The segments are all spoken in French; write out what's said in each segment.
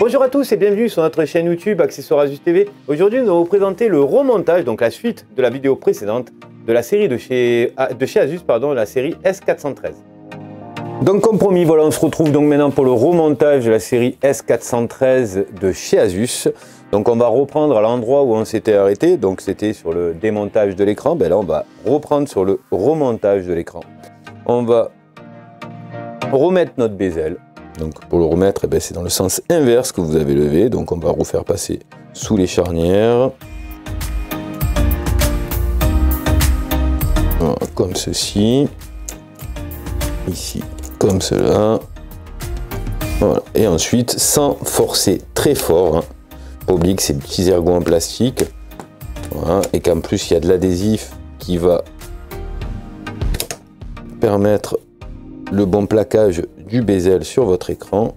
Bonjour à tous et bienvenue sur notre chaîne YouTube Accessoires Asus TV. Aujourd'hui, nous allons vous présenter le remontage, donc la suite de la vidéo précédente de la série de chez Asus, la série S413. Donc comme promis, voilà, on se retrouve donc maintenant pour le remontage de la série S413 de chez Asus. Donc on va reprendre à l'endroit où on s'était arrêté, donc c'était sur le démontage de l'écran. Ben là, on va reprendre sur le remontage de l'écran. On va remettre notre bezel. Donc pour le remettre, c'est dans le sens inverse que vous avez levé. Donc on va refaire passer sous les charnières. Voilà, comme ceci. Ici, comme cela. Voilà. Et ensuite, sans forcer très fort, hein. Pas oublier que c'est des petits ergots en plastique. Voilà. Et qu'en plus, il y a de l'adhésif qui va permettre le bon plaquage du bezel sur votre écran.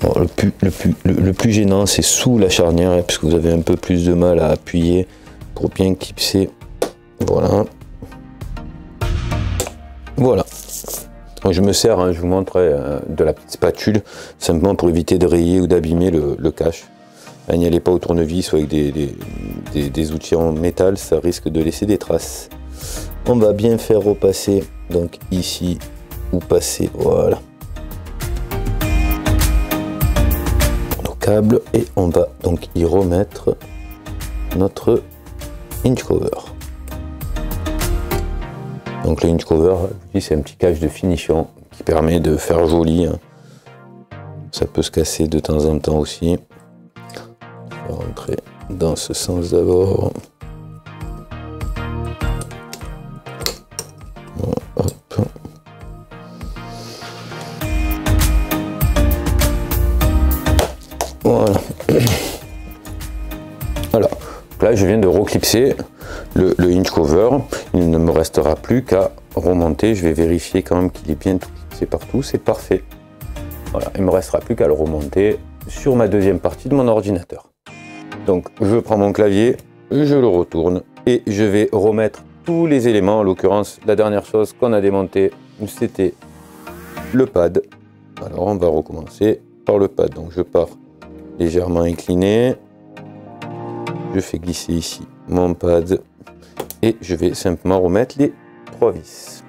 Alors, le plus gênant, c'est sous la charnière, hein, parce que vous avez un peu plus de mal à appuyer pour bien clipser. Voilà. Voilà. Je me sers, hein, je vous montre de la petite spatule, simplement pour éviter de rayer ou d'abîmer le cache. N'y allez pas au tournevis ou avec des outils en métal, ça risque de laisser des traces. On va bien faire repasser, donc ici, ou passer, voilà, nos câbles, et on va donc y remettre notre hinge cover. Donc le hinge cover, c'est un petit cache de finition qui permet de faire joli, hein. Ça peut se casser de temps en temps aussi. On va rentrer dans ce sens d'abord. Voilà. Alors, là je viens de reclipser le hinge cover. Il ne me restera plus qu'à remonter. Je vais vérifier quand même qu'il est bien tout clipsé partout. C'est parfait. Voilà, il ne me restera plus qu'à le remonter sur ma deuxième partie de mon ordinateur. Donc je prends mon clavier, je le retourne et je vais remettre tous les éléments. En l'occurrence, la dernière chose qu'on a démonté, c'était le pad. Alors on va recommencer par le pad. Donc je pars légèrement incliné, je fais glisser ici mon pad et je vais simplement remettre les 3 vis.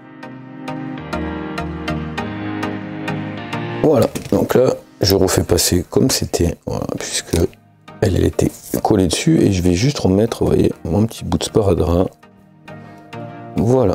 Voilà, donc là je refais passer comme c'était, voilà, puisque elle était collée dessus, et je vais juste remettre, vous voyez, mon petit bout de sparadrap. Voilà.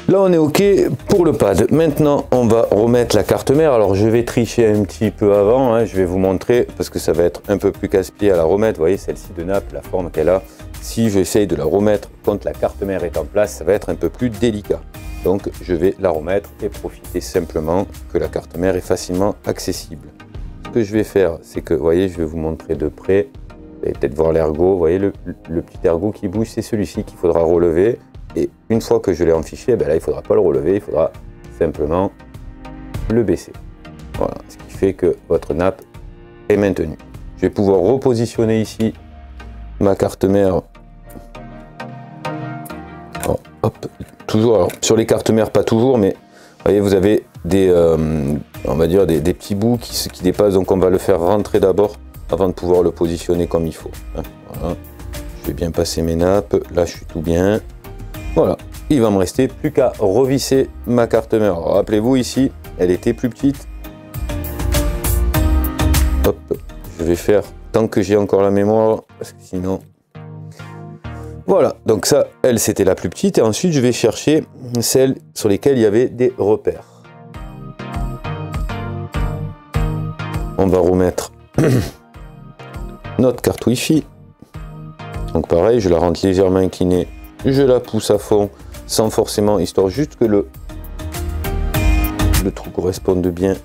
Là on est ok pour le pad. Maintenant on va remettre la carte mère. Alors je vais tricher un petit peu avant, hein. Je vais vous montrer parce que ça va être un peu plus casse-pied à la remettre. Vous voyez celle-ci de nappe, la forme qu'elle a. Si j'essaye de la remettre quand la carte mère est en place, ça va être un peu plus délicat. Donc je vais la remettre et profiter simplement que la carte mère est facilement accessible. Ce que je vais faire, c'est que, vous voyez, je vais vous montrer de près. Vous allez peut-être voir l'ergot. Vous voyez le petit ergot qui bouge, c'est celui-ci qu'il faudra relever. Et une fois que je l'ai enfiché, là il ne faudra pas le relever, il faudra simplement le baisser. Voilà, ce qui fait que votre nappe est maintenue. Je vais pouvoir repositionner ici ma carte mère. Oh, hop, toujours, alors, sur les cartes mères, pas toujours, mais vous voyez, vous avez des, on va dire des petits bouts qui dépassent, donc on va le faire rentrer d'abord avant de pouvoir le positionner comme il faut. Voilà. Je vais bien passer mes nappes, là je suis tout bien. Voilà, il va me rester plus qu'à revisser ma carte mère. Rappelez-vous ici, elle était plus petite. Hop, je vais faire tant que j'ai encore la mémoire, parce que sinon... Voilà, donc ça, elle c'était la plus petite, et ensuite je vais chercher celles sur lesquelles il y avait des repères. On va remettre notre carte Wi-Fi. Donc pareil, je la rentre légèrement inclinée. Je la pousse à fond, sans forcément, histoire juste que le trou corresponde bien.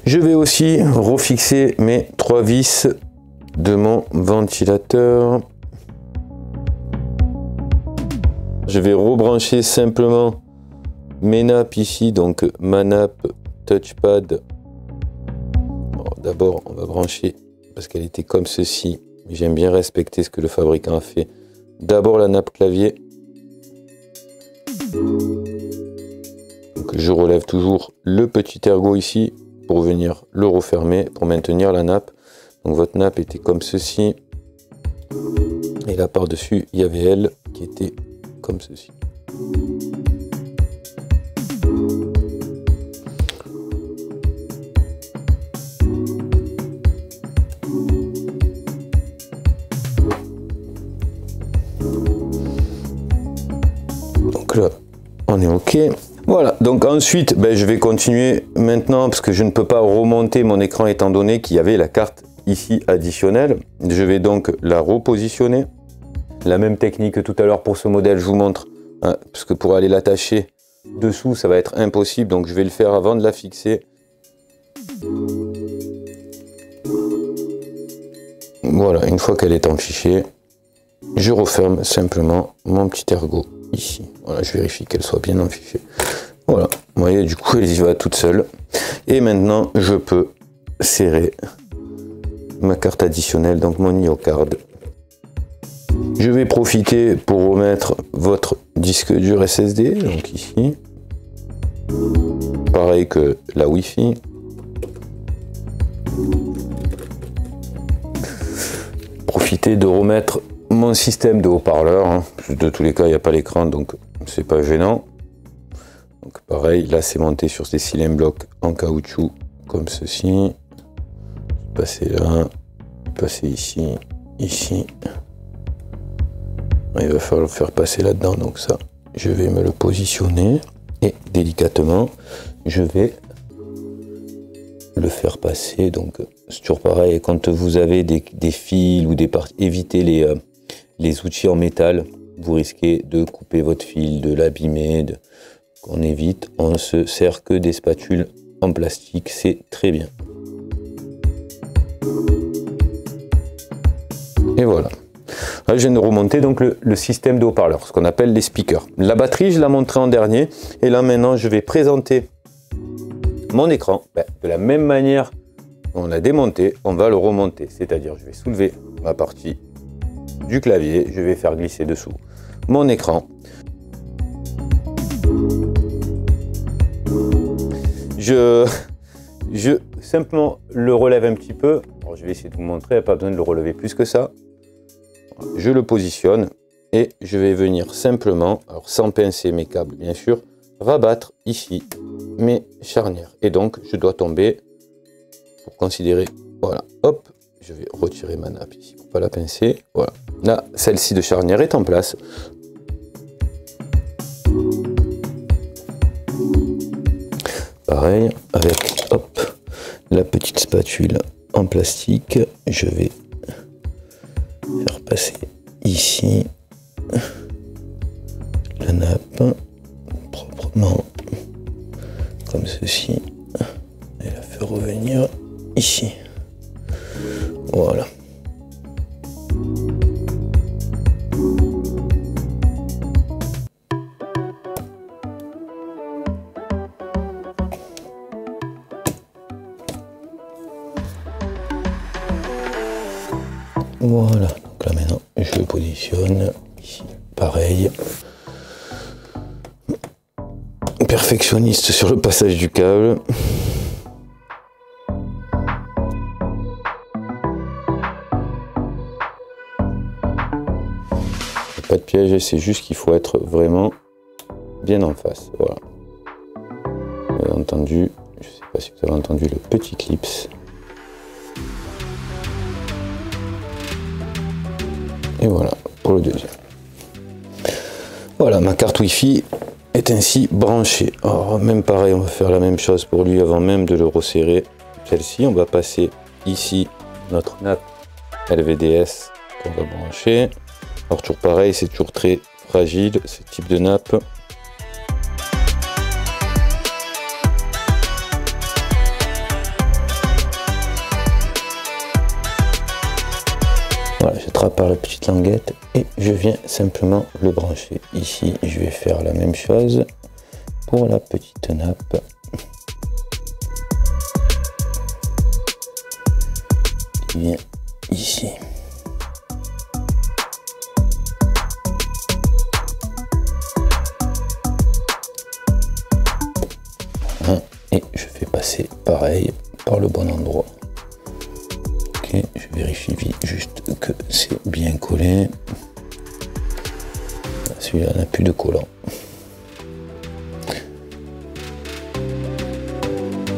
Je vais aussi refixer mes 3 vis de mon ventilateur. Je vais rebrancher simplement mes nappes ici, donc ma nappe touchpad d'abord, on va brancher, parce qu'elle était comme ceci. J'aime bien respecter ce que le fabricant a fait. D'abord la nappe clavier. Donc, je relève toujours le petit ergot ici pour venir le refermer, pour maintenir la nappe. Donc votre nappe était comme ceci. Et là par-dessus, il y avait elle qui était comme ceci. Donc là, on est OK. Voilà, donc ensuite, je vais continuer maintenant parce que je ne peux pas remonter mon écran étant donné qu'il y avait la carte ici additionnelle. Je vais donc la repositionner. La même technique que tout à l'heure pour ce modèle, je vous montre, hein, parce que pour aller l'attacher dessous, ça va être impossible, donc je vais le faire avant de la fixer. Voilà, une fois qu'elle est en fichier, je referme simplement mon petit ergot ici. Voilà, je vérifie qu'elle soit bien en fichier. Voilà, vous voyez, du coup, elle y va toute seule. Et maintenant, je peux serrer ma carte additionnelle, donc mon IO-card. Je vais profiter pour remettre votre disque dur SSD, donc ici. Pareil que la Wi-Fi. Profiter de remettre mon système de haut-parleur. Hein. De tous les cas, il n'y a pas l'écran, donc c'est pas gênant. Donc pareil, là c'est monté sur des cylindres blocs en caoutchouc, comme ceci. Passer là, passer ici, ici. Il va falloir le faire passer là-dedans, donc ça, je vais me le positionner et délicatement, je vais le faire passer. Donc c'est toujours pareil, quand vous avez des fils ou des parties, évitez les outils en métal, vous risquez de couper votre fil, de l'abîmer, qu'on évite. On se sert que des spatules en plastique, c'est très bien. Et voilà. Là, je viens de remonter donc le système de haut-parleur, ce qu'on appelle les speakers. La batterie, je l'ai montré en dernier. Et là, maintenant, je vais présenter mon écran. De la même manière qu'on l'a démonté, on va le remonter. C'est-à-dire, je vais soulever ma partie du clavier. Je vais faire glisser dessous mon écran. Je simplement le relève un petit peu. Alors, je vais essayer de vous montrer, il n'y a pas besoin de le relever plus que ça. Je le positionne et je vais venir simplement, alors sans pincer mes câbles bien sûr, rabattre ici mes charnières. Et donc je dois tomber pour considérer, voilà, hop, je vais retirer ma nappe ici pour pas la pincer. Voilà, là celle-ci de charnière est en place. Pareil avec, hop, la petite spatule en plastique, je vais faire passer ici la nappe proprement comme ceci et la faire revenir ici. Voilà. Voilà, donc là maintenant je le positionne ici, pareil. Perfectionniste sur le passage du câble. Pas de piège, c'est juste qu'il faut être vraiment bien en face. Voilà. Vous avez entendu, je ne sais pas si vous avez entendu le petit clips. Et voilà pour le deuxième. Voilà, ma carte Wi-Fi est ainsi branchée. Alors même pareil, on va faire la même chose pour lui avant même de le resserrer. Celle-ci, on va passer ici notre nappe LVDS qu'on va brancher. Alors toujours pareil, c'est toujours très fragile ce type de nappe. Voilà, j'attrape par la petite languette et je viens simplement le brancher. Ici, je vais faire la même chose pour la petite nappe. qui vient ici. Et je fais passer pareil par le bon endroit. Ok, je vérifie juste que c'est bien collé. Celui-là n'a plus de collant.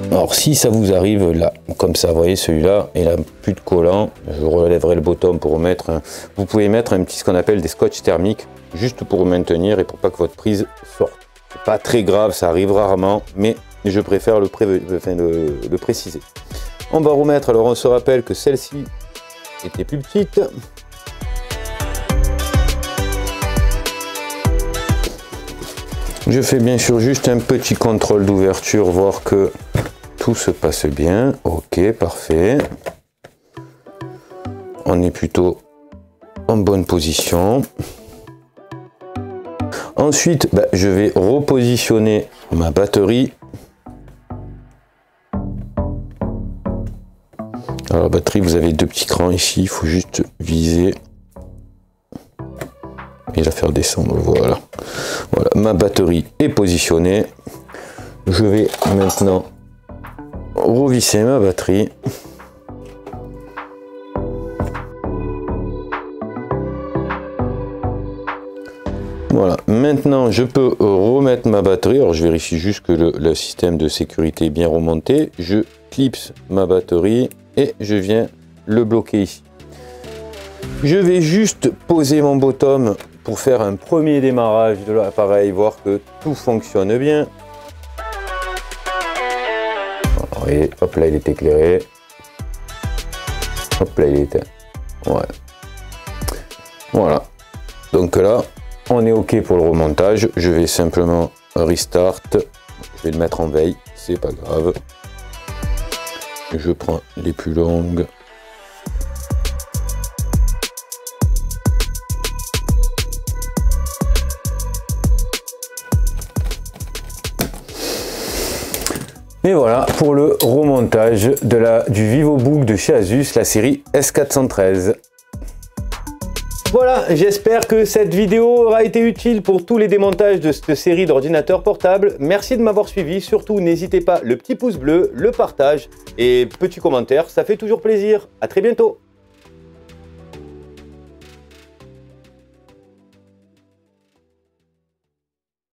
Alors si ça vous arrive là, comme ça, vous voyez celui-là, il n'a plus de collant, je relèverai le bottom pour mettre, vous pouvez mettre un petit ce qu'on appelle des scotch thermiques, juste pour maintenir et pour pas que votre prise sorte. C'est pas très grave, ça arrive rarement, mais je préfère le préciser. On va remettre, alors on se rappelle que celle-ci était plus petite. Je fais bien sûr juste un petit contrôle d'ouverture, voir que tout se passe bien. Ok, parfait. On est plutôt en bonne position. Ensuite, je vais repositionner ma batterie. Alors la batterie, vous avez deux petits crans ici, il faut juste viser et la faire descendre. Voilà. Voilà, ma batterie est positionnée. Je vais maintenant revisser ma batterie. Voilà, maintenant je peux remettre ma batterie. Alors je vérifie juste que le système de sécurité est bien remonté. Je clipse ma batterie et je viens le bloquer ici. Je vais juste poser mon bottom pour faire un premier démarrage de l'appareil, voir que tout fonctionne bien. Vous voyez, hop là il est éclairé. Hop là il est éteint. Ouais. Voilà. Donc là, on est OK pour le remontage. Je vais simplement restart. Je vais le mettre en veille, c'est pas grave. Je prends les plus longues. Et voilà pour le remontage du VivoBook de chez Asus, la série S413. Voilà, j'espère que cette vidéo aura été utile pour tous les démontages de cette série d'ordinateurs portables. Merci de m'avoir suivi. Surtout, n'hésitez pas, le petit pouce bleu, le partage et petit commentaire, ça fait toujours plaisir. À très bientôt.